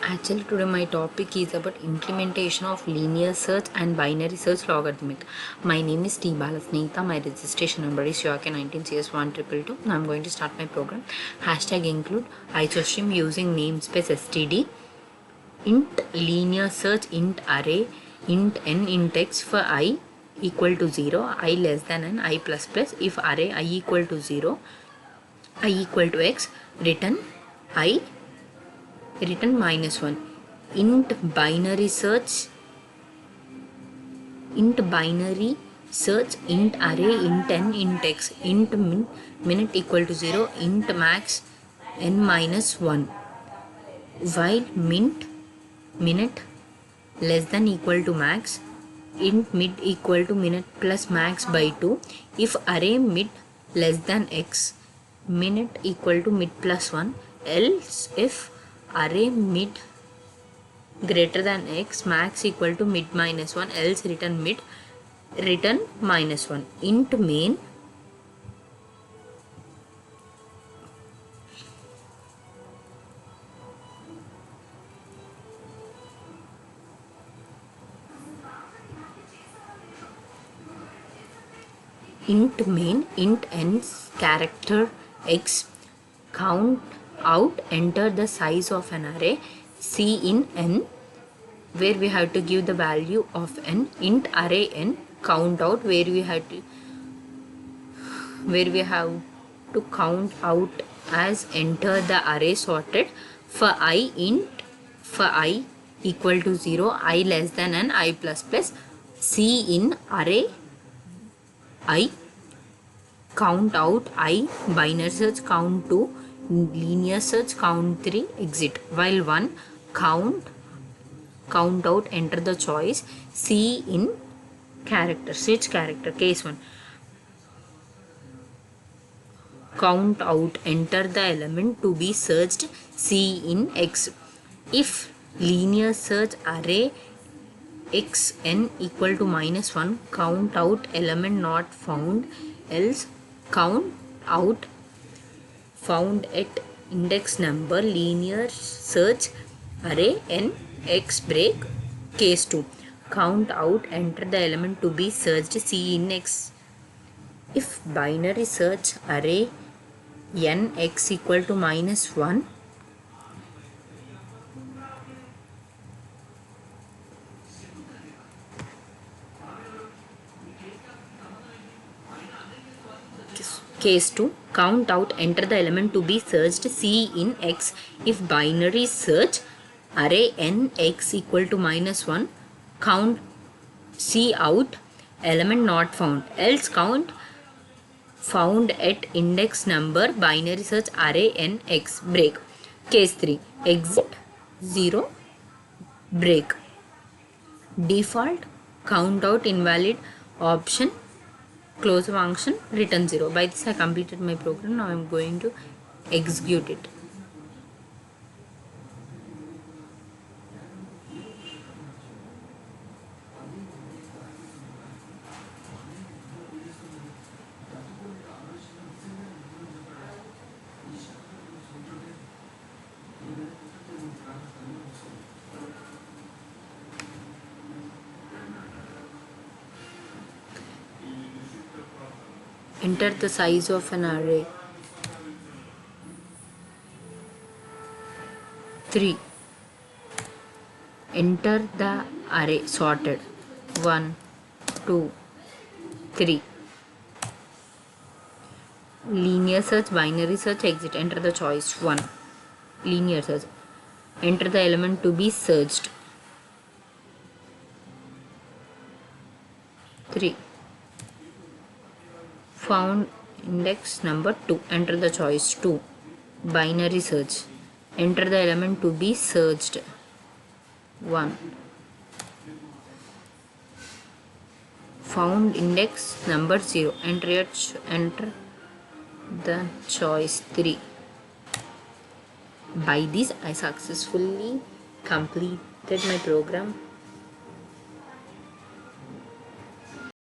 Actually, today my topic is about implementation of linear search and binary search logarithmic. My name is T.Bala Snehitha. My registration number is UK19CS1222. Now I'm going to start my program. Hashtag include isostream using namespace std. Int linear search int array int n int x for I equal to 0, I less than n, I plus plus. If array I equal to 0, I equal to x, return I, return -1. int binary search int array int n int x int minute equal to 0 int max n minus 1 while minute less than equal to max int mid equal to minute plus max by 2. If array mid less than x, minute equal to mid plus 1. Else if array mid greater than x, max equal to mid minus 1, else return mid, return -1. int main int n character x, count out, enter the size of an array c in n, where we have to give the value of n. int array n, count out, where we have to count out as enter the array sorted. For I equal to 0, I less than n, I plus plus. C in array I, count out I, binary search count 2, linear search count 3, exit. While 1, count out, enter the choice C in character, switch character. Case 1, count out, enter the element to be searched C in x. If linear search array x n equal to -1, count out element not found, else count out found at index number, linear search array n x, break. Case 2, count out, enter the element to be searched C in x. If binary search array n x equal to -1, case 2, count out, enter the element to be searched C in x. If binary search array n x equal to -1, count C out, element not found, else count found at index number, binary search array n x, break. Case 3, exit 0, break. Default, count out invalid option, close function, return 0. By this I completed my program. Now I am going to execute it. Enter the size of an array 3. Enter the array sorted 1, 2, 3. Linear search, binary search, exit. Enter the choice 1. Linear search. Enter the element to be searched 3. Found index number 2, enter the choice 2. Binary search, enter the element to be searched 1. Found index number 0, enter the choice 3. By this I successfully completed my program.